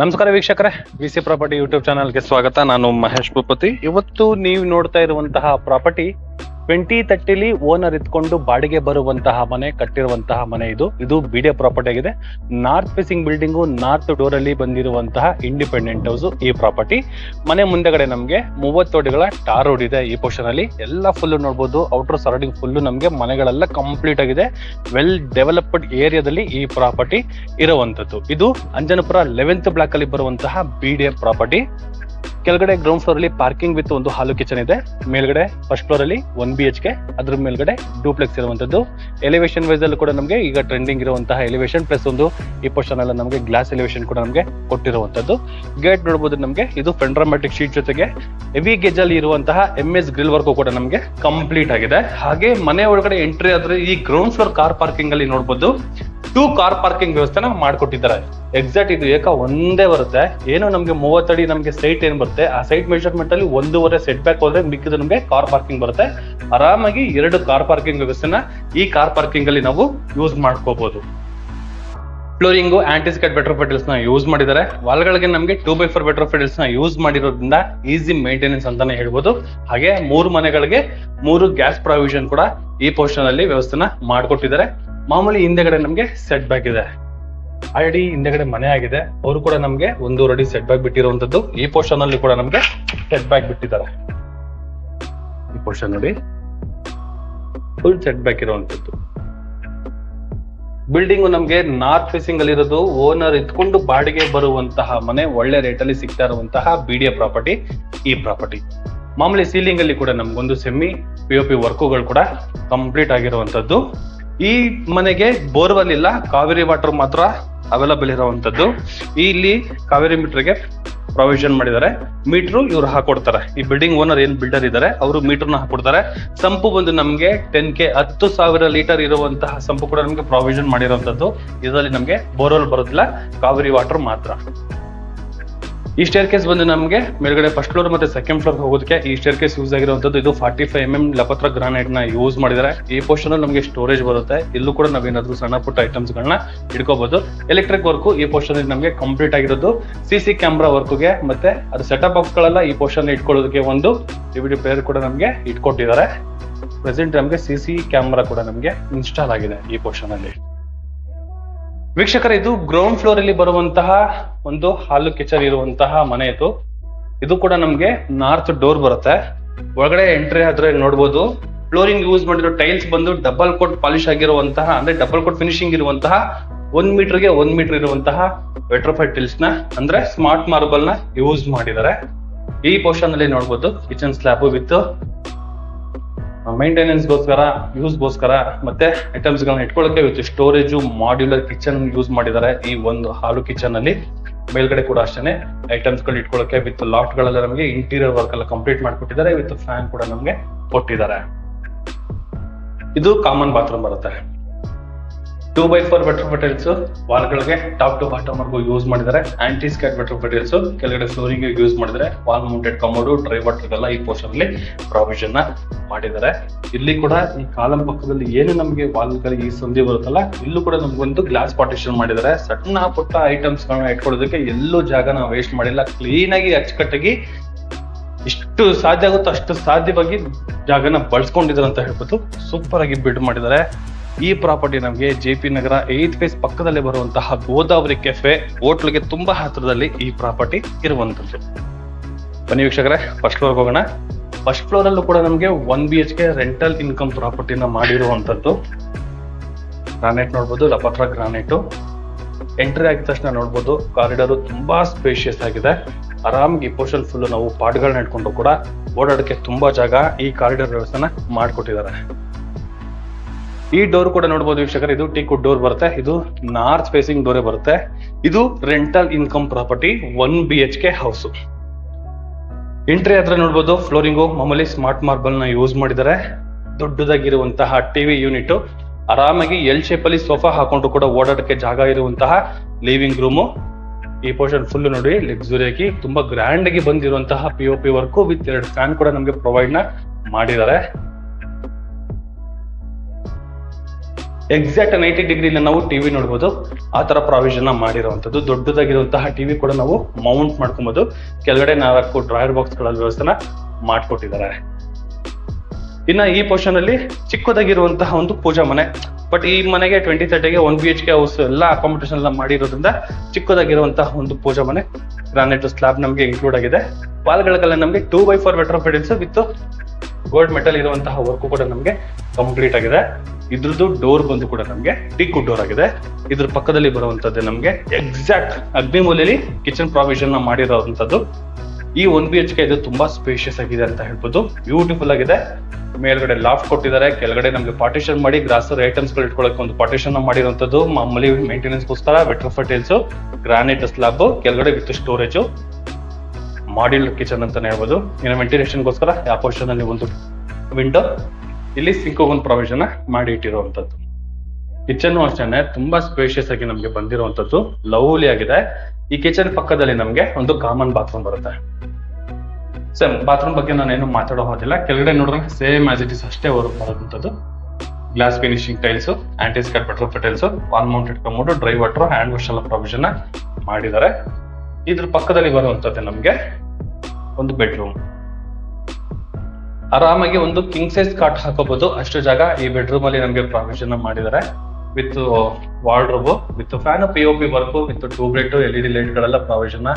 ನಮಸ್ಕಾರ ವೀಕ್ಷಕರೇ, VC property YouTube ಚಾನಲ್ಗೆ ಸ್ವಾಗತ. ನಾನು ಮಹೇಶ್ ಭೂಪತಿ. ಇವತ್ತು ನೀವು ನೋಡ್ತಾ ಇರುವಂತಹ ಪ್ರಾಪರ್ಟಿ 2030 ಓನರ್ ಇದ್ಕೊಂಡು ಬಾಡಿಗೆ ಬರುವಂತಹ ಮನೆ, ಕಟ್ಟಿರುವಂತಹ ಮನೆ. ಇದು ಬಿಡಿಎ ಪ್ರಾಪರ್ಟಿ ಆಗಿದೆ. North facing building, north door ಅಲ್ಲಿ ಬಂದಿರುವಂತಹ ಇಂಡಿಪೆಂಡೆಂಟ್ ಹೌಸ್ ಈ ಪ್ರಾಪರ್ಟಿ. ಮನೆ ಮುಂದೆಗಡೆ ನಮಗೆ 30 ಅಡಿಗಳ ಟಾರ್ ರೋಡ್ ಇದೆ. ಈ ಪೋರ್ಷನ್ ಅಲ್ಲಿ ಎಲ್ಲ ಫುಲ್ ನೋಡಬಹುದು. ಔಟರ್ ಸರೌಂಡಿಂಗ್ ಫುಲ್ ನಮಗೆ ಮನೆಗಳೆಲ್ಲ ಕಂಪ್ಲೀಟ್ ಆಗಿದೆ. ವೆಲ್ ಡೆವಲಪ್ಡ್ ಏರಿಯಾದಲ್ಲಿ ಈ ಪ್ರಾಪರ್ಟಿ ಇರುವಂತದ್ದು. ಇದು ಅಂಜನಪುರ 11th ಬ್ಲಾಕ್ ಅಲ್ಲಿ ಬರುವಂತಹ ಬಿಡಿಎ ಪ್ರಾಪರ್ಟಿ. ಕೆಳಗಡೆ ಗ್ರೌಂಡ್ ಫ್ಲೋರ್ ಅಲ್ಲಿ ಪಾರ್ಕಿಂಗ್ ವಿತ್ ಒಂದು ಹಾಲು ಕಿಚನ್ ಇದೆ. ಮೇಲ್ಗಡೆ ಫಸ್ಟ್ ಫ್ಲೋರ್ ಅಲ್ಲಿ 1 BHK, ಅದ್ರ ಮೇಲ್ಗಡೆ ಡೂಪ್ಲೆಕ್ಸ್ ಇರುವಂತದ್ದು. ಎಲಿವೇಶನ್ ವೈಸ್ ಅಲ್ಲಿ ಕೂಡ ನಮಗೆ ಈಗ ಟ್ರೆಂಡಿಂಗ್ ಇರುವಂತಹ ಎಲಿವೇಶನ್ ಪ್ಲಸ್ ಒಂದು ಈ ಪೋರ್ಷನ್ ಎಲ್ಲ ನಮಗೆ ಗ್ಲಾಸ್ ಎಲಿವೇಶನ್ ಕೂಡ ನಮಗೆ ಕೊಟ್ಟಿರುವಂತದ್ದು. ಗೇಟ್ ನೋಡಬಹುದು, ನಮಗೆ ಇದು ಫೆಂಡ್ರಾಮ್ಯಾಟಿಕ್ ಶೀಟ್ ಜೊತೆಗೆ ಹೆವಿ ಗೇಜ್ ಅಲ್ಲಿ ಇರುವಂತಹ MS ಗ್ರಿಲ್ ವರ್ಕ್ ಕೂಡ ನಮಗೆ ಕಂಪ್ಲೀಟ್ ಆಗಿದೆ. ಹಾಗೆ ಮನೆ ಒಳಗಡೆ ಎಂಟ್ರಿ ಆದ್ರೆ ಈ ಗ್ರೌಂಡ್ ಫ್ಲೋರ್ ಕಾರ್ ಪಾರ್ಕಿಂಗ್ ಅಲ್ಲಿ ನೋಡಬಹುದು 2 ಕಾರ್ ಪಾರ್ಕಿಂಗ್ ವ್ಯವಸ್ಥೆನ ಮಾಡ್ಕೊಟ್ಟಿದ್ದಾರೆ. ಎಕ್ಸಾಕ್ಟ್ ಇದು ಏಕ ಒಂದೇ ಬರುತ್ತೆ. ಏನು ನಮಗೆ 30 ಅಡಿ ನಮಗೆ ಸೈಟ್ ಏನ್ ಬರುತ್ತೆ, ಆ ಸೈಟ್ ಮೆಜರ್ಮೆಂಟ್ ಅಲ್ಲಿ 1.5 ಸೆಟ್ ಬ್ಯಾಕ್ ಹೋದ್ರೆ ಮಿಕ್ಕಿದ ನಮಗೆ ಕಾರ್ ಪಾರ್ಕಿಂಗ್ ಬರುತ್ತೆ. ಆರಾಮಾಗಿ 2 ಕಾರ್ ಪಾರ್ಕಿಂಗ್ ವ್ಯವಸ್ಥೆನ ಈ ಕಾರ್ ಪಾರ್ಕಿಂಗ್ ಅಲ್ಲಿ ನಾವು ಯೂಸ್ ಮಾಡ್ಕೋಬಹುದು. ಫ್ಲೋರಿಂಗು ಆಂಟಿಸ್ಕೇಟ್ ಬೆಟ್ರೋಫಿಟಲ್ಸ್ ನ ಯೂಸ್ ಮಾಡಿದ್ದಾರೆ. ವಾಲ್ಗಳಿಗೆ ನಮಗೆ 2x4 ಬೆಟ್ರೋಫಿಟಲ್ಸ್ ನ ಯೂಸ್ ಮಾಡಿರೋದ್ರಿಂದ ಈಸಿ ಮೇಂಟೆನೆನ್ಸ್ ಅಂತಾನೆ ಹೇಳ್ಬೋದು. ಹಾಗೆ 3 ಮನೆಗಳಿಗೆ 3 ಗ್ಯಾಸ್ ಪ್ರಾವಿಷನ್ ಕೂಡ ಈ ಪೋರ್ಷನ್ ಅಲ್ಲಿ ವ್ಯವಸ್ಥೆನ ಮಾಡ್ಕೊಟ್ಟಿದ್ದಾರೆ. ಮಾಮೂಲಿ ಹಿಂದೆಗಡೆ ನಮಗೆ ಸೆಟ್ ಬ್ಯಾಕ್ ಇದೆ. ಆಲ್ರೆಡಿ ಹಿಂದೆಗಡೆ ಮನೆ ಆಗಿದೆ. ಅವರು ಕೂಡ ನಮಗೆ 1.5 ಅಡಿ ಸೆಟ್ ಬ್ಯಾಕ್ ಬಿಟ್ಟಿರುವಂತದ್ದು. ಈ ಪೋರ್ಷನ್ ಅಲ್ಲಿ ಕೂಡ ನಮಗೆ ಸೆಟ್ ಬ್ಯಾಕ್ ಬಿಟ್ಟಿದ್ದಾರೆ. ಈ ಪೋರ್ಷನ್ ನೋಡಿ ಫುಲ್ ಸೆಟ್ ಬ್ಯಾಕ್ ಇರುವಂತದ್ದು. ಬಿಲ್ಡಿಂಗ್ ನಮಗೆ ನಾರ್ತ್ ಫೇಸಿಂಗ್ ಅಲ್ಲಿ ಇರೋದು. ಓನರ್ ಇದ್ಕೊಂಡು ಬಾಡಿಗೆ ಬರುವಂತಹ ಮನೆ, ಒಳ್ಳೆ ರೇಟ್ ಅಲ್ಲಿ ಸಿಗ್ತಾ ಇರುವಂತಹ ಬಿಡಿಎ ಪ್ರಾಪರ್ಟಿ ಈ ಪ್ರಾಪರ್ಟಿ. ಮಾಮೂಲಿ ಸೀಲಿಂಗ್ ಅಲ್ಲಿ ಕೂಡ ನಮ್ಗೊಂದು ಸೆಮಿ POP ವರ್ಕುಗಳು ಕೂಡ ಕಂಪ್ಲೀಟ್ ಆಗಿರುವಂತದ್ದು. ಈ ಮನೆಗೆ ಬೋರ್ವೆಲ್ ಇಲ್ಲ, ಕಾವೇರಿ ವಾಟರ್ ಮಾತ್ರ ಅವೈಲಬಲ್ ಇರುವಂತದ್ದು. ಇಲ್ಲಿ ಕಾವೇರಿ ಮೀಟರ್ಗೆ ಪ್ರೊವಿಷನ್ ಮಾಡಿದ್ದಾರೆ. ಮೀಟರ್ ಇವ್ರು ಹಾಕೊಡ್ತಾರೆ. ಈ ಬಿಲ್ಡಿಂಗ್ ಓನರ್ ಏನ್ ಬಿಲ್ಡರ್ ಇದ್ದಾರೆ ಅವರು ಮೀಟರ್ನ ಹಾಕೊಡ್ತಾರೆ. ಸಂಪು ಬಂದು ನಮಗೆ 10K 10,000 ಲೀಟರ್ ಇರುವಂತಹ ಸಂಪು ಕೂಡ ನಮಗೆ ಪ್ರೊವಿಷನ್ ಮಾಡಿರುವಂತದ್ದು. ಇದರಲ್ಲಿ ನಮಗೆ ಬೋರ್ವೆಲ್ ಬರೋದಿಲ್ಲ, ಕಾವೇರಿ ವಾಟರ್ ಮಾತ್ರ. ಈ ಸ್ಟೇರ್ ಕೇಸ್ ಬಂದು ನಮಗೆ ಮೇಲ್ಗಡೆ ಫಸ್ಟ್ ಫ್ಲೋರ್ ಮತ್ತೆ ಸೆಕೆಂಡ್ ಫ್ಲೋರ್ ಹೋಗೋದಕ್ಕೆ ಈ ಸ್ಟೇರ್ ಕೇಸ್ ಯೂಸ್ ಆಗಿರುವಂತದ್ದು. ಇದು 45 mm ಲಪತ್ರ ಗ್ರಾನೈಟ್ ನ ಯೂಸ್ ಮಾಡಿದ್ದಾರೆ. ಈ ಪೋರ್ಷನ್ ಅಲ್ಲಿ ನಮಗೆ ಸ್ಟೋರೇಜ್ ಬರುತ್ತೆ. ಇಲ್ಲೂ ಕೂಡ ನಾವೇನಾದ್ರೂ ಸಣ್ಣ ಪುಟ್ಟ ಐಟಮ್ಸ್ ಗಳನ್ನ ಇಟ್ಕೋಬಹುದು. ಎಲೆಕ್ಟ್ರಿಕ್ ವರ್ಕ್ ಈ ಪೋರ್ಷನ್ ಅಲ್ಲಿ ನಮಗೆ ಕಂಪ್ಲೀಟ್ ಆಗಿರೋದು. CC ಕ್ಯಾಮ್ರಾ ವರ್ಕ್ಗೆ ಮತ್ತೆ ಅದು ಸೆಟಪ್ ಬಾಕ್ಸ್ ಗಳೆಲ್ಲ ಈ ಪೋರ್ಷನ್ ಇಟ್ಕೊಳ್ಳೋದಕ್ಕೆ ಒಂದು DVD ಪ್ಲೇಯರ್ ಕೂಡ ನಮಗೆ ಇಟ್ಕೊಟ್ಟಿದ್ದಾರೆ. ಪ್ರೆಸೆಂಟ್ ನಮಗೆ CC ಕ್ಯಾಮ್ರಾ ಕೂಡ ನಮಗೆ ಇನ್ಸ್ಟಾಲ್ ಆಗಿದೆ ಈ ಪೋರ್ಷನ್ ಅಲ್ಲಿ. ವೀಕ್ಷಕರ, ಇದು ಗ್ರೌಂಡ್ ಫ್ಲೋರ್ ಅಲ್ಲಿ ಬರುವಂತಹ ಒಂದು ಹಾಲು ಕಿಚನ್ ಇರುವಂತಹ ಮನೆ. ಇದು ಕೂಡ ನಮ್ಗೆ ನಾರ್ತ್ ಡೋರ್ ಬರುತ್ತೆ. ಒಳಗಡೆ ಎಂಟ್ರಿ ಆದ್ರೆ ನೋಡ್ಬೋದು ಫ್ಲೋರಿಂಗ್ ಯೂಸ್ ಮಾಡಿರೋ ಟೈಲ್ಸ್ ಬಂದು ಡಬಲ್ ಕೋಟ್ ಪಾಲಿಶ್ ಆಗಿರುವಂತಹ, ಅಂದ್ರೆ ಡಬಲ್ ಕೋಟ್ ಫಿನಿಶಿಂಗ್ ಇರುವಂತಹ 1 ಮೀಟರ್ಗೆ 1 ಮೀಟರ್ ಇರುವಂತಹ ವೆಟ್ರೋಫೈಡ್ ಟೈಲ್ಸ್ ನ, ಅಂದ್ರೆ ಸ್ಮಾರ್ಟ್ ಮಾರ್ಬಲ್ ನ ಯೂಸ್ ಮಾಡಿದ್ದಾರೆ. ಈ ಪೋರ್ಷನ್ ಅಲ್ಲಿ ನೋಡ್ಬೋದು ಕಿಚನ್ ಸ್ಲ್ಯಾಬ್ ವಿತ್ ಮೇಂಟೆನೆನ್ಸ್ ಗೋಸ್ಕರ, ಯೂಸ್ ಗೋಸ್ಕರ ಮತ್ತೆ ಐಟಮ್ಸ್ ಗಳನ್ನ ಇಟ್ಕೊಳ್ಳೋಕೆ with storage modular kitchen use ಮಾಡಿದ್ದಾರೆ. ಈ ಒಂದು ಹಾಲು ಕಿಚನ್ ಅಲ್ಲಿ ಮೇಲ್ಗಡೆ ಕೂಡ ಅಷ್ಟೇ ಐಟಮ್ಸ್ ಗಳು ಇಟ್ಕೊಳ್ಳೋಕೆ ವಿತ್ ಲಾಫ್ಟ್ ಗಳೆಲ್ಲ ನಮಗೆ ಇಂಟೀರಿಯರ್ ವರ್ಕ್ ಎಲ್ಲ ಕಂಪ್ಲೀಟ್ ಮಾಡ್ಕೊಟ್ಟಿದ್ದಾರೆ. ವಿತ್ ಫ್ಯಾನ್ ಕೂಡ ನಮಗೆ ಕೊಟ್ಟಿದ್ದಾರೆ. ಇದು ಕಾಮನ್ ಬಾತ್ರೂಮ್ ಬರುತ್ತೆ. 2x4 ಬೆಟ್ರೋಫಿಟಲ್ಸ್ ವಾಲ್ಗಳಿಗೆ ಟಾಪ್ ಟು ಬಾಟಮ್ ವರ್ಗು ಯೂಸ್ ಮಾಡಿದ್ದಾರೆ. ಆಂಟಿಸ್ಕೇಟ್ ಬೆಟ್ರೋಫಿಟಲ್ಸ್ ಕೆಳಗಡೆ ಫ್ಲೋರಿಂಗ್ ಯೂಸ್ ಮಾಡಿದ್ದಾರೆ. Wall mounted commode, dry water ಎಲ್ಲ ಈ ಪೋರ್ಷನ್ ಅಲ್ಲಿ ಪ್ರಾವಿಷನ್ ನ ಮಾಡಿದ್ದಾರೆ. ಇಲ್ಲಿ ಕೂಡ ಈ ಕಾಲಂ ಪಕ್ಕದಲ್ಲಿ ಏನು ನಮಗೆ ವಾಲ್ಗಳಿಗೆ ಈ ಸಂಧಿ ಬರುತ್ತಲ್ಲ, ಇಲ್ಲೂ ಕೂಡ ನಮ್ಗೊಂದು ಗ್ಲಾಸ್ ಪಾರ್ಟಿಷನ್ ಮಾಡಿದ್ದಾರೆ. ಸಣ್ಣ ಪುಟ್ಟ ಐಟಮ್ಸ್ ಗಳನ್ನ ಇಟ್ಕೊಳ್ಳೋದಕ್ಕೆ ಎಲ್ಲೂ ಜಾಗನ ವೇಸ್ಟ್ ಮಾಡಿಲ್ಲ. ಕ್ಲೀನ್ ಆಗಿ ಅಚ್ಚುಕಟ್ಟಾಗಿ ಇಷ್ಟು ಸಾಧ್ಯ ಆಗುತ್ತೋ ಅಷ್ಟು ಸಾಧ್ಯವಾಗಿ ಜಾಗನ ಬಳಸ್ಕೊಂಡಿದ್ದಾರೆ ಅಂತ ಹೇಳ್ಬೋದು. ಸೂಪರ್ ಆಗಿ ಬಿಲ್ಡ್ ಮಾಡಿದ್ದಾರೆ. ಈ ಪ್ರಾಪರ್ಟಿ ನಮಗೆ JP ನಗರ 8th ಫೇಸ್ ಪಕ್ಕದಲ್ಲಿ ಬರುವಂತಹ ಗೋದಾವರಿ ಕೆಫೆ ಹೋಟ್ಲ್ಗೆ ತುಂಬಾ ಹತ್ತಿರದಲ್ಲಿ ಈ ಪ್ರಾಪರ್ಟಿ ಇರುವಂತದ್ದು. ಬನ್ನಿ ವೀಕ್ಷಕರೇ, ಫಸ್ಟ್ ಫ್ಲೋರ್ ಹೋಗೋಣ. ಫಸ್ಟ್ ಫ್ಲೋರ್ ಅಲ್ಲೂ ಕೂಡ ನಮಗೆ 1 BHK ರೆಂಟಲ್ ಇನ್ಕಮ್ ಪ್ರಾಪರ್ಟಿನ ಮಾಡಿರುವಂತದ್ದು. ಗ್ರಾನೈಟ್ ನೋಡ್ಬೋದು, ಲಪತ್ರ ಗ್ರಾನೈಟ್. ಎಂಟ್ರಿ ಆಗಿದ ತಕ್ಷಣ ನೋಡ್ಬೋದು ಕಾರಿಡಾರ್ ತುಂಬಾ ಸ್ಪೇಷಿಯಸ್ ಆಗಿದೆ. ಆರಾಮಾಗಿ ಈ ಪೋರ್ಷನ್ ಫುಲ್ ನಾವು ಪಾಟ್ಗಳನ್ನ ಇಟ್ಕೊಂಡು ಕೂಡ ಓಡಾಡಕ್ಕೆ ತುಂಬಾ ಜಾಗ ಈ ಕಾರಿಡಾರ್ ವ್ಯವಸ್ಥೆನ ಮಾಡ್ಕೊಟ್ಟಿದ್ದಾರೆ. ಈ ಡೋರ್ ಕೂಡ ನೋಡಬಹುದು ವೀಕ್ಷಕರು, ಇದು ಟೀಕುಡ್ ಡೋರ್ ಬರುತ್ತೆ. ಇದು ನಾರ್ತ್ ಫೇಸಿಂಗ್ ಡೋರೇ ಬರುತ್ತೆ. ಇದು rental income property 1 BHK house. Entry ಆದ್ರೆ ನೋಡ್ಬೋದು ಫ್ಲೋರಿಂಗು ಮಾಮೂಲಿ ಸ್ಮಾರ್ಟ್ ಮಾರ್ಬಲ್ ನ ಯೂಸ್ ಮಾಡಿದ್ದಾರೆ. ದೊಡ್ಡದಾಗಿರುವಂತಹ TV ಯೂನಿಟ್, ಆರಾಮಾಗಿ L ಶೇಪ್ ಅಲ್ಲಿ ಸೋಫಾ ಹಾಕೊಂಡು ಕೂಡ ಓಡಾಡಕ್ಕೆ ಜಾಗ ಇರುವಂತಹ ಲಿವಿಂಗ್ ರೂಮು. ಈ ಪೋರ್ಷನ್ ಫುಲ್ ನೋಡಿ ಲಕ್ಸುರಿ ಆಗಿ ತುಂಬಾ ಗ್ರ್ಯಾಂಡ್ ಆಗಿ ಬಂದಿರುವಂತಹ POP ವರ್ಕ್ ವಿತ್ 2 ಫ್ಯಾನ್ ಕೂಡ ನಮಗೆ ಪ್ರೊವೈಡ್ ನ ಮಾಡಿದ್ದಾರೆ. ಎಕ್ಸಾಕ್ಟ್ 90 ಡಿಗ್ರಿಲಿ ನಾವು ಟಿವಿ ನೋಡ್ಬೋದು. ಆ ತರ ಪ್ರಾವಿಷನ್ ಮಾಡಿರುವಂತದ್ದು. ದೊಡ್ಡದಾಗಿರುವಂತಹ ಟಿವಿ ಕೂಡ ನಾವು ಮೌಂಟ್ ಮಾಡ್ಕೊಬಹುದು. ಕೆಳಗಡೆ 4 ಡ್ರಾಯರ್ ಬಾಕ್ಸ್ ಗಳ ವ್ಯವಸ್ಥೆನ ಮಾಡ್ಕೊಟ್ಟಿದ್ದಾರೆ. ಇನ್ನ ಈ ಪೋರ್ಷನ್ ಅಲ್ಲಿ ಚಿಕ್ಕದಾಗಿರುವಂತಹ ಒಂದು ಪೂಜಾ ಮನೆ. ಬಟ್ ಈ ಮನೆಗೆ 2030ಗೆ 1 BHK ಹೌಸ್ ಎಲ್ಲ ಅಕಾಮಿಡೇಷನ್ ಎಲ್ಲ ಮಾಡಿರೋದ್ರಿಂದ ಚಿಕ್ಕದಾಗಿರುವಂತಹ ಒಂದು ಪೂಜಾ ಮನೆ. ಗ್ರಾನೈಟ್ ಸ್ಲಾಬ್ ನಮಗೆ ಇನ್ಕ್ಲೂಡ್ ಆಗಿದೆ. ವಾಲ್ಗಳಿಗೆಲ್ಲ ನಮಗೆ 2x4 ವೆಟ್ರೋಫಿಟಿಲ್ಸ್ ವಿತ್ ಗೋಲ್ಡ್ ಮೆಟಲ್ ಇರುವಂತಹ ವರ್ಕ್ ಕೂಡ ನಮಗೆ ಕಂಪ್ಲೀಟ್ ಆಗಿದೆ. ಇದ್ರದ್ದು ಡೋರ್ ಬಂದು ಕೂಡ ನಮಗೆ ಟಿಕ್ ಡೋರ್ ಆಗಿದೆ. ಇದ್ರ ಪಕ್ಕದಲ್ಲಿ ಬರುವಂತದ್ದು ನಮಗೆ ಎಕ್ಸಾಕ್ಟ್ ಅಗ್ನಿಮೂಲೆಯಲ್ಲಿ ಕಿಚನ್ ಪ್ರಾವಿಷನ್ ಮಾಡಿರುವಂತದ್ದು. ಈ 1 BHK ಇದು ತುಂಬಾ ಸ್ಪೇಷಿಯಸ್ ಆಗಿದೆ ಅಂತ ಹೇಳ್ಬೋದು. ಬ್ಯೂಟಿಫುಲ್ ಆಗಿದೆ. ಮೇಲ್ಗಡೆ ಲಾಫ್ಟ್ ಕೊಟ್ಟಿದ್ದಾರೆ. ಕೆಳಗಡೆ ನಮಗೆ ಪಾರ್ಟಿಷನ್ ಮಾಡಿ ಗ್ರಾಸರಿ ಐಟಮ್ಸ್ ಗಳು ಇಟ್ಕೊಳ್ಳೋಕೆ ಒಂದು ಪಾರ್ಟಿಷನ್ ಮಾಡಿರುವಂತದ್ದು. ಮಾಮೂಲಿ ಮೇಂಟೆನೆನ್ಸ್ ಗೋಸ್ಕರ ವೆಟ್ರೋಫಿಟಿಲ್ಸ್, ಗ್ರಾನೈಟ್ ಸ್ಲಾಬ್, ಕೆಳಗಡೆ ವಿತ್ ಸ್ಟೋರೇಜ್, ಮಾಡ್ಯುಲರ್ ಕಿಚನ್ ಅಂತಾನೆ ಹೇಳ್ಬೋದು. ಇನ್ನು ವೆಂಟಿಲೇಷನ್ ಗೋಸ್ಕರ ಆ ಪೋರ್ಷನ್ ಅಲ್ಲಿ ಒಂದು ವಿಂಡೋ, ಇಲ್ಲಿ ಸಿಂಕ್ ಒಂದು ಪ್ರಾವಿಷನ್ ಮಾಡಿ ಇಟ್ಟಿರುವಂತದ್ದು. ಕಿಚನ್ ಅಷ್ಟೇ ತುಂಬಾ ಸ್ಪೇಷಿಯಸ್ ಆಗಿ ನಮಗೆ ಬಂದಿರುವಂತದ್ದು. ಲವ್ಲಿ ಆಗಿದೆ. ಈ ಕಿಚನ್ ಪಕ್ಕದಲ್ಲಿ ನಮಗೆ ಒಂದು ಕಾಮನ್ ಬಾತ್ರೂಮ್ ಬರುತ್ತೆ. ಸೇಮ್ ಬಾತ್ರೂಮ್ ಬಗ್ಗೆ ನಾನೇನು ಮಾತಾಡೋ ಹೋದಿಲ್ಲ. ಕೆಳಗಡೆ ನೋಡಿದ್ರೆ ಸೇಮ್ ಆಸ್ ಇಟ್ ಇಸ್ ಅಷ್ಟೇ ಬರುವಂತದ್ದು. Glass finishing tiles, anti skid vitrified tiles, wall mounted commode, dry water, hand wash ಎಲ್ಲ ಪ್ರಾವಿಷನ್ ಮಾಡಿದ್ದಾರೆ. ಇದ್ರ ಪಕ್ಕದಲ್ಲಿ ಬರುವಂತದ್ದು ನಮಗೆ ಒಂದು ಬೆಡ್ರೂಮ್. ಆರಾಮಾಗಿ ಒಂದು ಕಿಂಗ್ ಸೈಜ್ ಕಾಟ್ ಹಾಕೋಬಹುದು ಅಷ್ಟು ಜಾಗ ಈ ಬೆಡ್ರೂಮ್ ಅಲ್ಲಿ ನಮಗೆ ಪ್ರಾವಿಷನ್ ಮಾಡಿದ್ದಾರೆ. With wardrobe, with fan, POP work, with tube light, LED light ಗಳೆಲ್ಲ ಪ್ರಾವಿಷನ್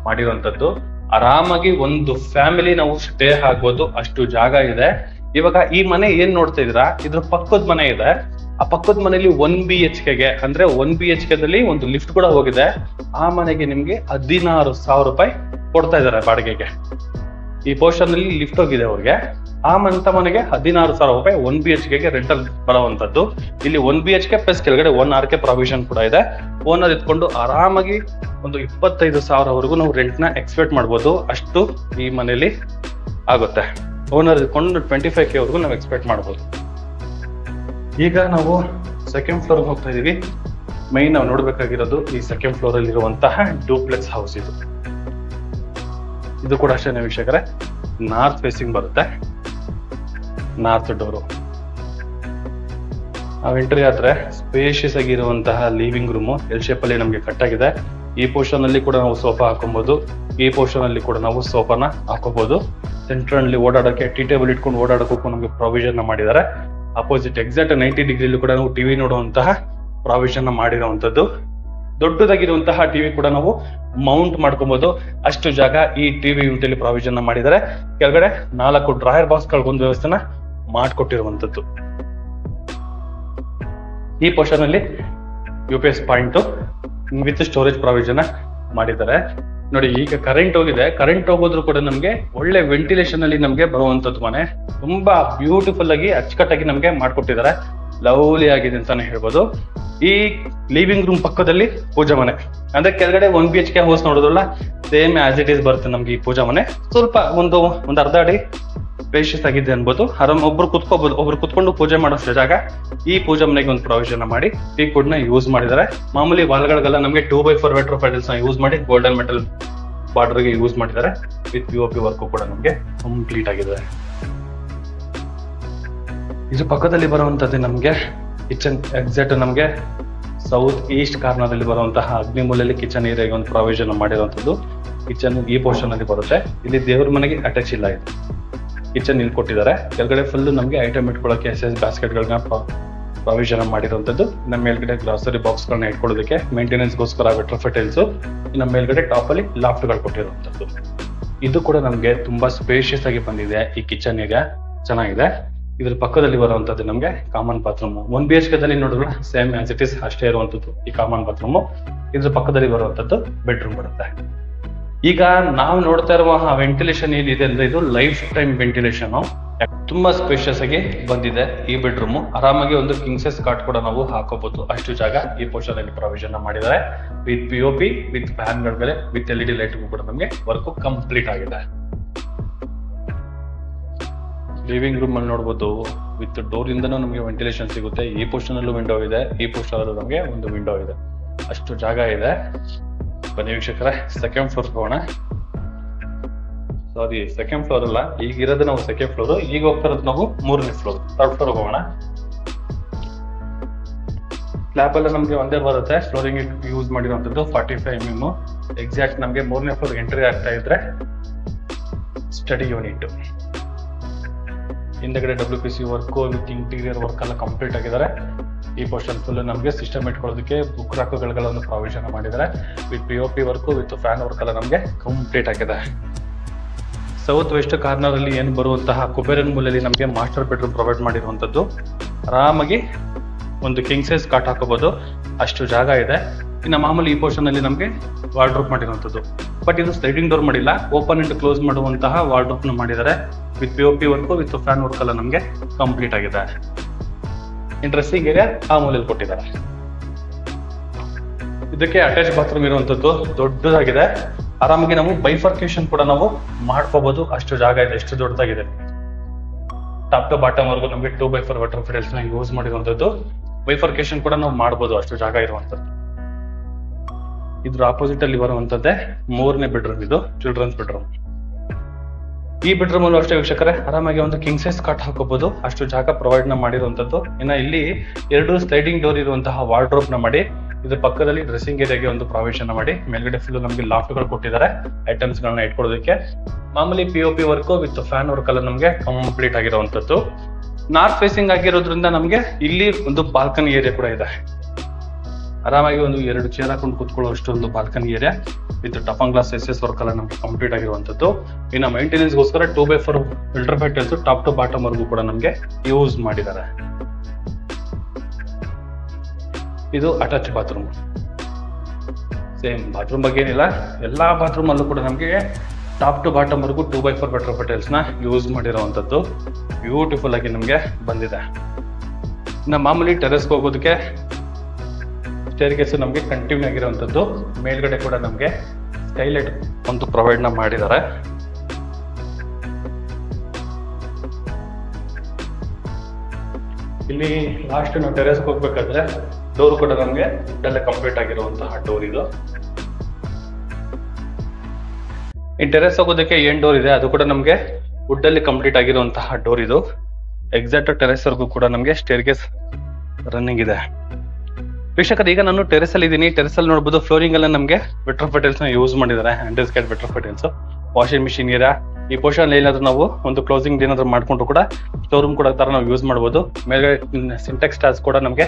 ಮಾಡಿರುವಂತದ್ದು. ಆರಾಮಾಗಿ ಒಂದು ಫ್ಯಾಮಿಲಿ ನಾವು ಸ್ಟೇ ಆಗ್ಬೋದು ಅಷ್ಟು ಜಾಗ ಇದೆ. ಇವಾಗ ಈ ಮನೆ ಏನ್ ನೋಡ್ತಾ ಇದ್ದೀರಾ, ಇದ್ರ ಪಕ್ಕದ ಮನೆ ಇದೆ. ಆ ಪಕ್ಕದ ಮನೆಯಲ್ಲಿ 1 BHKಗೆ ಅಂದ್ರೆ 1 BHKದಲ್ಲಿ ಒಂದು ಲಿಫ್ಟ್ ಕೂಡ ಹೋಗಿದೆ. ಆ ಮನೆಗೆ ನಿಮ್ಗೆ 16,000 ರೂಪಾಯಿ ಕೊಡ್ತಾ ಇದಾರೆ ಬಾಡಿಗೆಗೆ. ಈ ಪೋರ್ಷನ್ ಅಲ್ಲಿ ಲಿಫ್ಟ್ ಹೋಗಿದೆ ಅವ್ರಿಗೆ. ಆ ಮನೆಗೆ 16,000 ರೂಪಾಯಿ 1 BHKಗೆ ರೆಂಟಲ್ ಬರುವಂತದ್ದು. ಇಲ್ಲಿ 1 BHK ಪ್ಲಸ್ ಕೆಳಗಡೆ 1 RK ಪ್ರಾವಿಷನ್ ಕೂಡ ಇದೆ. ಓನರ್ ಇಟ್ಕೊಂಡು ಆರಾಮಾಗಿ ಒಂದು 25,000 ವರೆಗೂ ನಾವು ರೆಂಟ್ ನ ಎಕ್ಸ್ಪೆಕ್ಟ್ ಮಾಡ್ಬೋದು. ಅಷ್ಟು ಈ ಮನೆಯಲ್ಲಿ ಆಗುತ್ತೆ. ಓನರ್ ಇಟ್ಕೊಂಡು 25K ವರೆಗೂ ನಾವು ಎಕ್ಸ್ಪೆಕ್ಟ್ ಮಾಡ್ಬೋದು. ಈಗ ನಾವು ಸೆಕೆಂಡ್ ಫ್ಲೋರ್ ಹೋಗ್ತಾ ಇದೀವಿ. ಮೈನ್ ನಾವು ನೋಡ್ಬೇಕಾಗಿರೋದು ಈ ಸೆಕೆಂಡ್ ಫ್ಲೋರ್ ಅಲ್ಲಿ ಇರುವಂತಹ ಡೂಪ್ಲೆಕ್ಸ್ ಹೌಸ್. ಇದು ಕೂಡ ಅಷ್ಟೇ ವೀಕ್ಷಕರೇ, ನಾರ್ತ್ ಫೇಸಿಂಗ್ ಬರುತ್ತೆ. North door. ನಾವು ಎಂಟ್ರಿ ಆದ್ರೆ ಸ್ಪೇಷಿಯಸ್ ಆಗಿರುವಂತಹ ಲಿವಿಂಗ್ ರೂಮ್ ಎಲ್ ಶೇಪ್ ಅಲ್ಲಿ ನಮಗೆ ಕಟ್ ಆಗಿದೆ. ಈ ಪೋರ್ಷನ್ ಅಲ್ಲಿ ಕೂಡ ನಾವು ಸೋಫಾ ಹಾಕೊಬಹುದು. ಈ ಪೋರ್ಷನ್ ಅಲ್ಲಿ ಕೂಡ ನಾವು ಸೋಫಾನ ಹಾಕೋಬಹುದು. ಸೆಂಟರ್ ಅಲ್ಲಿ ಓಡಾಡಕ್ಕೆ ಟೀ ಟೇಬಲ್ ಇಟ್ಕೊಂಡು ಓಡಾಡೋಕ್ಕೂ ನಮಗೆ ಪ್ರಾವಿಷನ್ ಮಾಡಿದ್ದಾರೆ. ಅಪೋಸಿಟ್ ಎಕ್ಸಾಕ್ಟ್ 90 ಡಿಗ್ರಿಲಿ ಕೂಡ ನಾವು ಟಿವಿ ನೋಡುವಂತಹ ಪ್ರಾವಿಷನ್ ಮಾಡಿರುವಂತದ್ದು. ದೊಡ್ಡದಾಗಿರುವಂತಹ ಟಿವಿ ಕೂಡ ನಾವು ಮೌಂಟ್ ಮಾಡ್ಕೊಬಹುದು ಅಷ್ಟು ಜಾಗ ಈ ಟಿವಿ ಯೂನಿಟ್ ಪ್ರಾವಿಷನ್ ಮಾಡಿದ್ದಾರೆ. ಕೆಳಗಡೆ 4 ಡ್ರಾಯರ್ ಬಾಕ್ಸ್ ಗಳಿಗೊಂದು ವ್ಯವಸ್ಥೆನ ಮಾಡಿಕೊಟ್ಟಿರುವಂತದ್ದು. ಈ ಪೋರ್ಷನ್ ಅಲ್ಲಿ UPS point with storage provision ಮಾಡಿದ್ದಾರೆ. ನೋಡಿ, ಈಗ ಕರೆಂಟ್ ಹೋಗಿದೆ. ಕರೆಂಟ್ ಹೋಗೋದ್ರು ಕೂಡ ನಮ್ಗೆ ಒಳ್ಳೆ ವೆಂಟಿಲೇಷನ್ ಅಲ್ಲಿ ನಮ್ಗೆ ಬರುವಂತದ್ದು ಮನೆ. ತುಂಬಾ ಬ್ಯೂಟಿಫುಲ್ ಆಗಿ ಅಚ್ಚುಕಟ್ಟಾಗಿ ನಮ್ಗೆ ಮಾಡ್ಕೊಟ್ಟಿದ್ದಾರೆ. ಲವ್ಲಿ ಆಗಿದೆ ಅಂತಾನೆ ಹೇಳ್ಬೋದು. ಈ ಲಿವಿಂಗ್ ರೂಮ್ ಪಕ್ಕದಲ್ಲಿ ಪೂಜಾ ಮನೆ ಅಂದ್ರೆ ಕೆಳಗಡೆ 1 BHK ಹೌಸ್ ನೋಡೋದಲ್ಲ, ಸೇಮ್ ಆಸ್ ಇಟ್ ಈಸ್ ಬರುತ್ತೆ ನಮ್ಗೆ ಈ ಪೂಜಾ ಮನೆ. ಸ್ವಲ್ಪ ಒಂದು ಅರ್ಧ ಅಡಿ ಸ್ಪೇಷಿಯಸ್ ಆಗಿದೆ ಅನ್ಬೋದು. ಆರಾಮ್ ಒಬ್ರು ಕುತ್ಕೋಬಹುದು. ಒಬ್ರು ಕುತ್ಕೊಂಡು ಪೂಜೆ ಮಾಡೋಷ್ಟು ಜಾಗ ಈ ಪೂಜಾ ಮನೆಗೆ ಒಂದು ಪ್ರಾವಿಷನ್ ಮಾಡಿ ಟೀ ಕುಡ್ ನ ಯೂಸ್ ಮಾಡಿದ್ದಾರೆ. ಮಾಮೂಲಿ ವಾಲ್ಗಳಿಗೆಲ್ಲ ನಮಗೆ 2x4 ವೆಟ್ರೋಫಿಟಿಲ್ಸ್ ನ ಯೂಸ್ ಮಾಡಿ ಗೋಲ್ಡನ್ ಮೆಟಲ್ ಬಾರ್ಡರ್ ಗೆ ಯೂಸ್ ಮಾಡಿದ್ದಾರೆ. ವಿತ್ POP ವರ್ಕ್ ಕೂಡ ನಮಗೆ ಕಂಪ್ಲೀಟ್ ಆಗಿದೆ. ಇದ್ರ ಪಕ್ಕದಲ್ಲಿ ಬರುವಂತದ್ದು ನಮ್ಗೆ ಕಿಚನ್. ಎಕ್ಸಾಕ್ಟ್ ನಮ್ಗೆ ಸೌತ್ ಈಸ್ಟ್ ಕಾರ್ನರ್ ಅಲ್ಲಿ ಬರುವಂತಹ ಅಗ್ನಿಮೂಲೆಯಲ್ಲಿ ಕಿಚನ್ ಏರಿಯಾಗೆ ಒಂದು ಪ್ರಾವಿಷನ್ ಮಾಡಿರುವಂತದ್ದು. ಕಿಚನ್ ಈ ಪೋರ್ಷನ್ ಅಲ್ಲಿ ಬರುತ್ತೆ. ಇಲ್ಲಿ ದೇವ್ರ ಮನೆಗೆ ಅಟ್ಯಾಚ್ ಇಲ್ಲ. ಇದು ಕಿಚನ್ ಇಲ್ಲಿ ಕೊಟ್ಟಿದ್ದಾರೆ. ಕೆಳಗಡೆ ಫುಲ್ ನಮಗೆ ಐಟಮ್ ಇಟ್ಕೊಳ್ಳೋಕೆ SS ಬಾಸ್ಕೆಟ್ ಗಳನ್ನ ಪ್ರಾವಿಷನ್ ಮಾಡಿರುವಂತದ್ದು. ನಮ್ಮ ಮೇಲ್ಗಡೆ ಗ್ರಾಸರಿ ಬಾಕ್ಸ್ ಗಳನ್ನ ಇಟ್ಕೊಳ್ಳೋದಕ್ಕೆ ಮೇಂಟೆನೆನ್ಸ್ ಗೋಸ್ಕರ ವೆಟ್ರೋಫಿಟಿಲ್ಸ್. ನಮ್ಮ ಮೇಲ್ಗಡೆ ಟಾಪ್ ಅಲ್ಲಿ ಲಾಫ್ಟ್ ಗಳು ಕೊಟ್ಟಿರುವಂತದ್ದು. ಇದು ಕೂಡ ನಮ್ಗೆ ತುಂಬಾ ಸ್ಪೇಷಿಯಸ್ ಆಗಿ ಬಂದಿದೆ. ಈ ಕಿಚನ್ ಏರಿಯಾ ಚೆನ್ನಾಗಿದೆ. ಇದ್ರ ಪಕ್ಕದಲ್ಲಿ ಬರುವಂತದ್ದು ನಮ್ಗೆ ಕಾಮನ್ ಬಾತ್ರೂಮ್. 1 BHKದಲ್ಲಿ ನೋಡಿದ್ರೆ ಸೇಮ್ ಆಸ್ ಇಟ್ ಇಸ್ ಅಷ್ಟೇ ಇರುವಂತದ್ದು ಈ ಕಾಮನ್ ಬಾತ್ರೂಮ್. ಇದ್ರ ಪಕ್ಕದಲ್ಲಿ ಬರುವಂತದ್ದು ಬೆಡ್ರೂಮ್ ಬರುತ್ತೆ. ಈಗ ನಾವು ನೋಡ್ತಾ ಇರುವ ವೆಂಟಿಲೇಷನ್ ಏನಿದೆ ಅಂದ್ರೆ ಇದು ಲೈಫ್ ಟೈಮ್ ವೆಂಟಿಲೇಷನ್. ತುಂಬಾ ಸ್ಪೇಷಿಯಸ್ ಆಗಿ ಬಂದಿದೆ ಈ ಬೆಡ್ರೂಮ್. ಆರಾಮಾಗಿ ಒಂದು ಕಿಂಗ್ ಸೈಜ್ ಕಾಟ್ ಕೂಡ ನಾವು ಹಾಕೋಬಹುದು ಅಷ್ಟು ಜಾಗ ಈ ಪೋರ್ಷನ್ ಅಲ್ಲಿ ಪ್ರಾವಿಷನ್ ಮಾಡಿದ್ದಾರೆ. ವಿತ್ POP, ವಿತ್ ಫ್ಯಾನ್ ಗಳ ಮೇಲೆ, ವಿತ್ LED ಲೈಟ್ ಕೂಡ ನಮಗೆ ವರ್ಕ್ ಕಂಪ್ಲೀಟ್ ಆಗಿದೆ. ಲಿವಿಂಗ್ ರೂಮ್ ಅಲ್ಲಿ ನೋಡಬಹುದು ವಿತ್ ಡೋರ್ ಇಂದನೂ ನಮಗೆ ವೆಂಟಿಲೇಷನ್ ಸಿಗುತ್ತೆ. ಈ ಪೋರ್ಷನ್ ಅಲ್ಲೂ ವಿಂಡೋ ಇದೆ, ಈ ಪೋರ್ಷನ್ ಅಲ್ಲೂ ನಮಗೆ ಒಂದು ವಿಂಡೋ ಇದೆ. ಅಷ್ಟು ಜಾಗ ಇದೆ. ಬನ್ನಿ ವೀಕ್ಷಕರೇ, ಸೆಕೆಂಡ್ ಫ್ಲೋರ್ ಹೋಗೋಣ. ಸಾರಿ, ಸೆಕೆಂಡ್ ಫ್ಲೋರ್ ಅಲ್ಲ, ಈಗ ಇರೋದು ನಾವು ಸೆಕೆಂಡ್ ಫ್ಲೋರ್. ಈಗ ಹೋಗ್ತಾ ಇರೋದು ನಾವು 3ನೇ ಫ್ಲೋರ್, ಥರ್ಡ್ ಫ್ಲೋರ್ ಹೋಗೋಣ. ಸ್ಲ್ಯಾಬ್ ಎಲ್ಲ ನಮಗೆ ಒಂದೇ ಬರುತ್ತೆ. ಫ್ಲೋರಿಂಗ್ ಯೂಸ್ ಮಾಡಿರುವಂಥದ್ದು 45 mm. ಎಕ್ಸಾಕ್ಟ್ ನಮಗೆ 3ನೇ ಫ್ಲೋರ್ ಎಂಟ್ರಿ ಆಗ್ತಾ ಇದ್ರೆ ಸ್ಟಡಿ ಯೂನಿಟ್. ಹಿಂದೆಗಡೆ WPC work with interior work ಎಲ್ಲ ಕಂಪ್ಲೀಟ್ ಆಗಿದ್ದಾರೆ. ಈ ಪೋರ್ಷನ್ ಫುಲ್ ನಮಗೆ ಸಿಸ್ಟಮ್ ಇಟ್ಕೊಳ್ಳೋದಕ್ಕೆ ಬುಕ್ ರಾಕುಗಳನ್ನು ಪ್ರಾವಿಷನ್ ಮಾಡಿದ್ದಾರೆ. With POP work with fan work ಎಲ್ಲ ನಮಗೆ ಕಂಪ್ಲೀಟ್ ಆಗಿದೆ. ಸೌತ್ ವೆಸ್ಟ್ ಕಾರ್ನರ್ ಅಲ್ಲಿ ಏನು ಬರುವಂತಹ ಕುಬೇರನ್ ಮೂಲೆಯಲ್ಲಿ ನಮಗೆ ಮಾಸ್ಟರ್ ಬೆಡ್ರೂಮ್ ಪ್ರೊವೈಡ್ ಮಾಡಿರುವಂಥದ್ದು. ಆರಾಮಾಗಿ ಒಂದು ಕಿಂಗ್ ಸೈಜ್ ಕಾಟ್ ಹಾಕೋಬಹುದು, ಅಷ್ಟು ಜಾಗ ಇದೆ. ಇನ್ನು ಮಾಮೂಲಿ ಈ ಪೋರ್ಷನ್ ಅಲ್ಲಿ ನಮಗೆ ವಾರ್ಡ್ರೋಬ್ ಮಾಡಿರುವಂಥದ್ದು. ಬಟ್ ಇದು ಸ್ಲೈಡಿಂಗ್ ಡೋರ್ ಮಾಡಿಲ್ಲ, ಓಪನ್ ಅಂಡ್ ಕ್ಲೋಸ್ ಮಾಡುವಂತಹ ವಾರ್ಡ್ರೋಬ್ ಮಾಡಿದ್ದಾರೆ. With POP work with fan work ಎಲ್ಲ ನಮಗೆ ಕಂಪ್ಲೀಟ್ ಆಗಿದೆ. ಇನ್ ಡ್ರೆಸ್ಸಿಂಗ್ ಏರಿಯಾ ಆ ಮೂಲೆಯಲ್ಲಿ ಕೊಟ್ಟಿದ್ದಾರೆ. ಇದಕ್ಕೆ ಅಟ್ಯಾಚ್ ಬಾತ್ರೂಮ್ ಇರುವಂತದ್ದು ದೊಡ್ಡದಾಗಿದೆ. ಆರಾಮಾಗಿ ನಾವು ಬೈಫರ್ಕೇಶನ್ ಕೂಡ ನಾವು ಮಾಡ್ಕೋಬಹುದು, ಅಷ್ಟು ಜಾಗ ಇದೆ, ಎಷ್ಟು ದೊಡ್ಡದಾಗಿದೆ. ಟಾಪ್ ಟು ಬಾಟಮ್ ವರ್ಗು ನಮಗೆ 2x4 ವಾಟರ್ ಫಿಟಲ್ಸ್ ನ ಯೂಸ್ ಮಾಡಿರುವಂತದ್ದು. ಬೈಫರ್ಕೇಶನ್ ಕೂಡ ನಾವು ಮಾಡಬಹುದು, ಅಷ್ಟು ಜಾಗ ಇರುವಂತದ್ದು. ಇದ್ರ ಆಪೋಸಿಟ್ ಅಲ್ಲಿ ಬರುವಂತದ್ದೇ 3ನೇ ಬೆಡ್ರೂಮ್. ಇದು ಚಿಲ್ಡ್ರನ್ಸ್ ಬೆಡ್ರೂಮ್. ಈ ಬೆಡ್ರೂಮ್ ಅಲ್ಲೂ ಅಷ್ಟೇ ವೀಕ್ಷಕರೇ, ಆರಾಮಾಗಿ ಒಂದು ಕಿಂಗ್ ಸೈಜ್ ಕಾಟ್ ಹಾಕೋಬಹುದು, ಅಷ್ಟು ಜಾಗ ಪ್ರೊವೈಡ್ ಮಾಡಿರುವಂತದ್ದು. ಇನ್ನ ಇಲ್ಲಿ 2 ಸ್ಲೈಡಿಂಗ್ ಡೋರ್ ಇರುವಂತಹ ವಾರ್ಡ್ರೋಬ್ ನ ಮಾಡಿ, ಇದ್ರ ಪಕ್ಕದಲ್ಲಿ ಡ್ರೆಸ್ಸಿಂಗ್ ಏರಿಯಾಗೆ ಒಂದು ಪ್ರಾವಿಷನ್ ಮಾಡಿ, ಮೇಲ್ಗಡೆ ಫುಲ್ ನಮಗೆ ಲಾಫ್ಟ್ಗಳು ಕೊಟ್ಟಿದ್ದಾರೆ ಐಟಮ್ಸ್ ಗಳನ್ನ ಇಟ್ಕೊಳ್ಳೋದಕ್ಕೆ. ಮಾಮೂಲಿ POP work with fan work ಎಲ್ಲ ನಮಗೆ ಕಂಪ್ಲೀಟ್ ಆಗಿರುವಂತದ್ದು. ನಾರ್ತ್ ಫೇಸಿಂಗ್ ಆಗಿರೋದ್ರಿಂದ ನಮಗೆ ಇಲ್ಲಿ ಒಂದು ಬಾಲ್ಕನಿ ಏರಿಯಾ ಕೂಡ ಇದೆ. ಆರಾಮಾಗಿ ಒಂದು 2 ಚೇರ್ ಹಾಕೊಂಡು ಕೂತ್ಕೊಳ್ಳೋ ಅಷ್ಟು ಒಂದು balcony area with toughen glass SS work ಎಲ್ಲ ನಮಗೆ ಕಂಪ್ಲೀಟ್ ಆಗಿರುವಂತದ್ದು. ಇನ್ನು ಮೇಂಟೆನೆನ್ಸ್ ಗೋಸ್ಕರ 2x4 ಫಿಲ್ಟರ್ ಫೈಟಲ್ಸ್ ಟಾಪ್ ಟು ಬಾಟಮ್ ವರ್ಗೂ ಕೂಡ ನಮಗೆ ಯೂಸ್ ಮಾಡಿದ್ದಾರೆ. ಇದು ಅಟ್ಯಾಚ್ ಬಾತ್ರೂಮ್. ಸೇಮ್ ಬಾತ್ರೂಮ್ ಬಗ್ಗೆ ಏನಿಲ್ಲ, ಎಲ್ಲಾ ಬಾತ್ರೂಮ್ ಅಲ್ಲೂ ಕೂಡ ನಮಗೆ ಟಾಪ್ ಟು ಬಾಟಮ್ ವರ್ಗೂ 2x4 ವಾಟರ್ ಫಿಟಲ್ಸ್ ನ ಯೂಸ್ ಮಾಡಿರುವಂತದ್ದು. ಬ್ಯೂಟಿಫುಲ್ ಆಗಿ ನಮಗೆ ಬಂದಿದೆ. ಇನ್ನು ಮಾಮೂಲಿ ಟೆರೆಸ್ಗೆ ಹೋಗೋದಕ್ಕೆ ಸ್ಟೇರ್ಕೇಸ್ ನಮಗೆ ಕಂಟಿನ್ಯೂ ಆಗಿರುವಂತದ್ದು. ಮೇಲ್ಗಡೆ ಕೂಡ ನಮಗೆ ಸ್ಕೈಲೈಟ್ ಒಂದು ಪ್ರೊವೈಡ್ ನ ಮಾಡಿದ್ದಾರೆ. ಇಲ್ಲಿ ಲಾಸ್ಟ್ ನಾವು ಟೆರೆಸ್ಗೆ ಹೋಗ್ಬೇಕಾದ್ರೆ ಡೋರ್ ಕೂಡ ನಮಗೆ ವುಡ್ ಕಂಪ್ಲೀಟ್ ಆಗಿರುವಂತಹ ಡೋರ್ ಇದು. ಈ ಟೆರೆಸ್ ಹೋಗೋದಕ್ಕೆ ಏನ್ ಡೋರ್ ಇದೆ ಅದು ಕೂಡ ನಮಗೆ ವುಡ್ ಅಲ್ಲಿ ಕಂಪ್ಲೀಟ್ ಆಗಿರುವಂತಹ ಡೋರ್ ಇದು. ಎಕ್ಸಾಕ್ಟ್ ಟೆರೆಸ್ ವರ್ಗೂ ಕೂಡ ನಮಗೆ ಸ್ಟೇರ್ಕೇಸ್ ರನ್ನಿಂಗ್ ಇದೆ. ವೀಕ್ಷಕರು, ಈಗ ನಾನು ಟೆರೆಸ್ ಅಲ್ಲಿ ಇದ್ದೀನಿ. ಟೆರೆಸ್ ಅಲ್ಲಿ ನೋಡಬಹುದು ಫ್ಲೋರಿಂಗ್ ಎಲ್ಲ ನಮಗೆ ವೆಟ್ರ್ ಫೈಟಲ್ಸ್ ನ ಯೂಸ್ ಮಾಡಿದ್ದಾರೆ. ಹ್ಯಾಂಡಲ್ಸ್ಕೇಟ್ ವೆಟ್ರ್ ಫೈಟಲ್ಸ್, ವಾಷಿಂಗ್ ಮಿಷಿನ್ ಏರಿಯಾ. ಈ ಪೋರ್ಷನ್ ಏನಾದ್ರು ನಾವು ಒಂದು ಕ್ಲೋಸಿಂಗ್ ಏನಾದ್ರು ಮಾಡ್ಕೊಂಡು ಕೂಡ ಸ್ಟೋರ್ ರೂಮ್ ಕೂಡ ತರ ನಾವು ಯೂಸ್ ಮಾಡಬಹುದು. ಮೇಲ್ಗಡೆ ಸಿಂಟೆಕ್ಸ್ ಟ್ಯಾಕ್ಸ್ ಕೂಡ ನಮಗೆ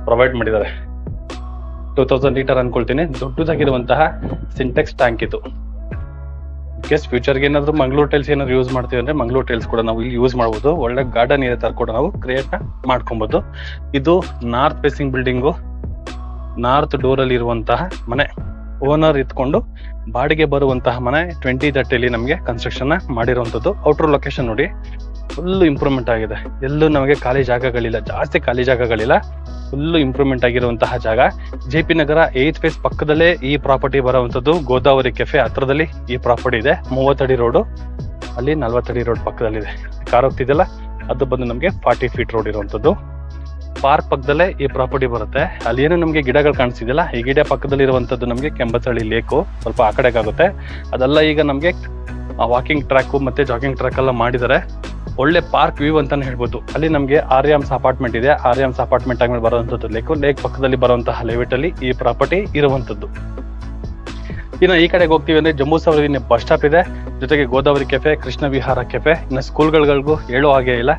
ಪ್ರೊವೈಡ್ ಮಾಡಿದ್ದಾರೆ. 2000 ಲೀಟರ್ ಅನ್ಕೊಳ್ತೀನಿ, ದೊಡ್ಡದಾಗಿರುವಂತಹ ಸಿಂಟೆಕ್ಸ್ ಟ್ಯಾಂಕ್ ಇದು. ಕೇಸ್ ಫ್ಯೂಚರ್ಗೆ ಏನಾದ್ರು ಮಂಗಳೂರು ಟೈಲ್ಸ್ ಏನಾದ್ರು ಯೂಸ್ ಮಾಡ್ತೀವಿ ಅಂದ್ರೆ ಮಂಗಳೂರು ಟೈಲ್ಸ್ ಕೂಡ ನಾವು ಇಲ್ಲಿ ಯೂಸ್ ಮಾಡಬಹುದು. ಒಳ್ಳೆ ಗಾರ್ಡನ್ ಏರಿಯಾ ತರ ಕೂಡ ನಾವು ಕ್ರಿಯೇಟ್ ಮಾಡ್ಕೊಬಹುದು. ಇದು north facing building, north door ಅಲ್ಲಿ ಇರುವಂತಹ ಮನೆ. ಓನರ್ ಇತ್ಕೊಂಡು ಬಾಡಿಗೆ ಬರುವಂತಹ ಮನೆ 2030 ನಮಗೆ ಕನ್ಸ್ಟ್ರಕ್ಷನ್ ಮಾಡಿರುವಂತದ್ದು. ಔಟರ್ ಲೊಕೇಶನ್ ನೋಡಿ, ಫುಲ್ ಇಂಪ್ರೂವ್ಮೆಂಟ್ ಆಗಿದೆ. ಎಲ್ಲೂ ನಮಗೆ ಖಾಲಿ ಜಾಗಗಳಿಲ್ಲ, ಜಾಸ್ತಿ ಖಾಲಿ ಜಾಗಗಳಿಲ್ಲ. ಫುಲ್ ಇಂಪ್ರೂವ್ಮೆಂಟ್ ಆಗಿರುವಂತಹ ಜಾಗ. JP ನಗರ 8th ಫೇಸ್ ಪಕ್ಕದಲ್ಲೇ ಈ ಪ್ರಾಪರ್ಟಿ ಬರುವಂತದ್ದು. ಗೋದಾವರಿ ಕೆಫೆ ಹತ್ರದಲ್ಲಿ ಈ ಪ್ರಾಪರ್ಟಿ ಇದೆ. 30 ಅಡಿ ರೋಡು, ಅಲ್ಲಿ 40 ಅಡಿ ರೋಡ್ ಪಕ್ಕದಲ್ಲಿದೆ. ಕಾರ್ ಹೋಗ್ತಿದೆಯಲ್ಲ ಅದು ಬಂದು ನಮಗೆ 40 ಫೀಟ್ ರೋಡ್ ಇರುವಂತದ್ದು. ಪಾರ್ಕ್ ಪಕ್ಕದಲ್ಲೇ ಈ ಪ್ರಾಪರ್ಟಿ ಬರುತ್ತೆ. ಅಲ್ಲಿ ಏನು ನಮಗೆ ಗಿಡಗಳು ಕಾಣಿಸ್ತಿದೆಯಲ್ಲ, ಈ ಗಿಡ ಪಕ್ಕದಲ್ಲಿ ಇರುವಂತದ್ದು ನಮಗೆ ಕೆಂಬಸಳ್ಳಿ ಲೇಕು, ಸ್ವಲ್ಪ ಆ ಕಡೆಗೆ ಆಗುತ್ತೆ. ಅದೆಲ್ಲ ಈಗ ನಮಗೆ ವಾಕಿಂಗ್ ಟ್ರ್ಯಾಕ್ ಮತ್ತೆ ಜಾಗಿಂಗ್ ಟ್ರ್ಯಾಕ್ ಎಲ್ಲ ಮಾಡಿದ್ದಾರೆ. ಒಳ್ಳೆ ಪಾರ್ಕ್ ವ್ಯೂ ಅಂತಾನೆ ಹೇಳ್ಬೋದು. ಅಲ್ಲಿ ನಮಗೆ ಆರ್ಯಾಮ್ಸ್ ಅಪಾರ್ಟ್ಮೆಂಟ್ ಇದೆ. ಆರ್ಯಾಮ್ಸ್ ಅಪಾರ್ಟ್ಮೆಂಟ್ ಆದ್ಮೇಲೆ ಬರುವಂತದ್ದು ಲೇಕ್ ಪಕ್ಕದಲ್ಲಿ ಬರುವಂತಹ ಲೇಔಟ್ ಅಲ್ಲಿ ಈ ಪ್ರಾಪರ್ಟಿ ಇರುವಂತದ್ದು. ಇನ್ನು ಈ ಕಡೆಗೆ ಹೋಗ್ತೀವಿ ಅಂದ್ರೆ ಜಂಬೂ ಸವಾರಿ ಬಸ್ ಸ್ಟಾಪ್ ಇದೆ, ಜೊತೆಗೆ ಗೋದಾವರಿ ಕೆಫೆ, ಕೃಷ್ಣ ವಿಹಾರ ಕೆಫೆ. ಇನ್ನು ಸ್ಕೂಲ್ಗಳಿಗೂ ಹೇಳೋ ಹಾಗೆ ಇಲ್ಲ.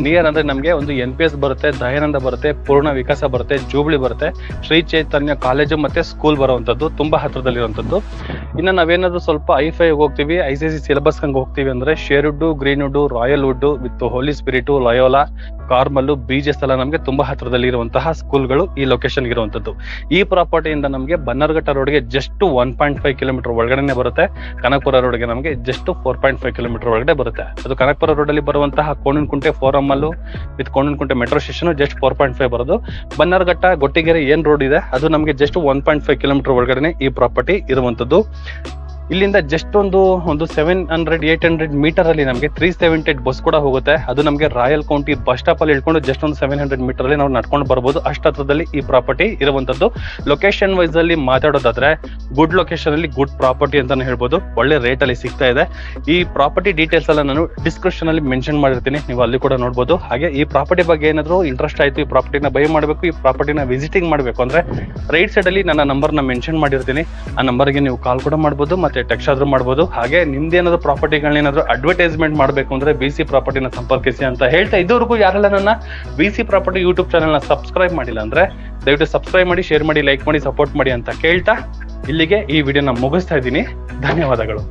ನಿಯರ್ ಅಂದ್ರೆ ನಮಗೆ ಒಂದು NPS ಬರುತ್ತೆ, ದಯಾನಂದ ಬರುತ್ತೆ, ಪೂರ್ಣ ವಿಕಾಸ ಬರುತ್ತೆ, ಜೂಬ್ಲಿ ಬರುತ್ತೆ, ಶ್ರೀ ಚೈತನ್ಯ ಕಾಲೇಜು ಮತ್ತೆ ಸ್ಕೂಲ್ ಬರುವಂತದ್ದು ತುಂಬಾ ಹತ್ರದಲ್ಲಿರುವಂತದ್ದು. ಇನ್ನು ನಾವೇನಾದ್ರು ಸ್ವಲ್ಪ ಐಫೈ ಹೋಗ್ತೀವಿ, ICC ಸಿಲೆಬಸ್ ಹಂಗೆ ಹೋಗ್ತೀವಿ ಅಂದ್ರೆ Sherwood, Greenwood, Royal Wood with Holy Spirit, Loyola, Carmel, BGS ಎಲ್ಲ ನಮಗೆ ತುಂಬಾ ಹತ್ರದಲ್ಲಿ ಇರುವಂತಹ ಸ್ಕೂಲ್ಗಳು ಈ ಲೊಕೇಶನ್ ಇರುವಂತದ್ದು. ಈ ಪ್ರಾಪರ್ಟಿಯಿಂದ ನಮಗೆ ಬನ್ನರ್ಘಟ್ಟ ರೋಡ್ಗೆ ಜಸ್ಟ್ 1.5 ಕಿಲೋಮೀಟರ್ ಒಳಗಡೆ ಬರುತ್ತೆ. ಕನಕಪುರ ರೋಡ್ಗೆ ನಮಗೆ ಜಸ್ಟ್ 4.5 ಕಿಲೋಮೀಟರ್ ಒಳಗಡೆ ಬರುತ್ತೆ. ಅದು ಕನಕಪುರ ರೋಡ್ ಅಲ್ಲಿ ಬರುವಂತಹ ಕೋಣನಕುಂಟೆ ಫೋರಮ್ ಅಲ್ಲೂ with Konanakunte metro station just 4.5 ಬರೋದು. ಬನ್ನರ್ಘಟ್ಟ ಗೊಟ್ಟಿಗೆರೆ ಏನ್ ರೋಡ್ ಇದೆ ಅದು ನಮಗೆ ಜಸ್ಟ್ 1.5 ಕಿಲೋಮೀಟರ್ ಒಳಗಡೆ ಈ ಪ್ರಾಪರ್ಟಿ ಇರುವಂತದ್ದು. ಇಲ್ಲಿಂದ ಜಸ್ಟ್ ಒಂದು 700-800 ಮೀಟರ್ ಅಲ್ಲಿ ನಮಗೆ 378 ಬಸ್ ಕೂಡ ಹೋಗುತ್ತೆ. ಅದು ನಮಗೆ ರಾಯಲ್ ಕೌಂಟಿ ಬಸ್ ಸ್ಟಾಪ್ ಅಲ್ಲಿ ಇಳ್ಕೊಂಡು ಜಸ್ಟ್ ಒಂದು 700 ಮೀಟರ್ ಅಲ್ಲಿ ನಾವು ನಡ್ಕೊಂಡು ಬರ್ಬೋದು. ಅಷ್ಟು ಹತ್ರದಲ್ಲಿ ಈ ಪ್ರಾಪರ್ಟಿ ಇರುವಂತದ್ದು. ಲೊಕೇಶನ್ ವೈಸ್ ಅಲ್ಲಿ ಮಾತಾಡೋದಾದ್ರೆ ಗುಡ್ ಲೊಕೇಶನ್ ಅಲ್ಲಿ ಗುಡ್ ಪ್ರಾಪರ್ಟಿ ಅಂತಾನೆ ಹೇಳ್ಬೋದು. ಒಳ್ಳೆ ರೇಟ್ ಅಲ್ಲಿ ಸಿಗ್ತಾ ಇದೆ. ಈ ಪ್ರಾಪರ್ಟಿ ಡೀಟೇಲ್ಸ್ ಎಲ್ಲ ನಾನು ಡಿಸ್ಕ್ರಿಪ್ಷನ್ ಅಲ್ಲಿ ಮೆನ್ಷನ್ ಮಾಡಿರ್ತೀನಿ, ನೀವು ಅಲ್ಲಿ ಕೂಡ ನೋಡ್ಬೋದು. ಹಾಗೆ ಈ ಪ್ರಾಪರ್ಟಿ ಬಗ್ಗೆ ಏನಾದ್ರು ಇಂಟ್ರೆಸ್ಟ್ ಆಯ್ತು, ಈ ಪ್ರಾಪರ್ಟಿನ ಬೈ ಮಾಡಬೇಕು, ಈ ಪ್ರಾಪರ್ಟಿನ ವಿಸಿಟಿಂಗ್ ಮಾಡಬೇಕು ಅಂದ್ರೆ ರೈಟ್ ಸೈಡ್ ಅಲ್ಲಿ ನನ್ನ ನಂಬರ್ನ ಮೆನ್ಷನ್ ಮಾಡಿರ್ತೀನಿ. ಆ ನಂಬರ್ಗೆ ನೀವು ಕಾಲ್ ಕೂಡ ಮಾಡ್ಬೋದು, ಮತ್ತೆ ಟೆಕ್ಸ್ಟ್ ಆದ್ರೂ ಮಾಡ್ಬೋದು. ಹಾಗೆ ನಿಮ್ದೇನಾದ್ರು ಪ್ರಾಪರ್ಟಿಗಳನ್ನೇನಾದ್ರೂ ಅಡ್ವರ್ಟೈಸ್ಮೆಂಟ್ ಮಾಡಬೇಕು ಅಂದ್ರೆ BC ಪ್ರಾಪರ್ಟಿನ ಸಂಪರ್ಕಿಸಿ ಅಂತ ಹೇಳ್ತಾ, ಇದುವರೆಗೂ ಯಾರೆಲ್ಲ ನನ್ನ BC ಪ್ರಾಪರ್ಟಿ ಯೂಟ್ಯೂಬ್ ಚಾನಲ್ನ ಸಬ್ಸ್ಕ್ರೈಬ್ ಮಾಡಿಲ್ಲ ಅಂದ್ರೆ ದಯವಿಟ್ಟು ಸಬ್ಸ್ಕ್ರೈಬ್ ಮಾಡಿ, ಶೇರ್ ಮಾಡಿ, ಲೈಕ್ ಮಾಡಿ, ಸಪೋರ್ಟ್ ಮಾಡಿ ಅಂತ ಕೇಳ್ತಾ ಇಲ್ಲಿಗೆ ಈ ವಿಡಿಯೋನ ಮುಗಿಸ್ತಾ ಇದ್ದೀನಿ. ಧನ್ಯವಾದಗಳು.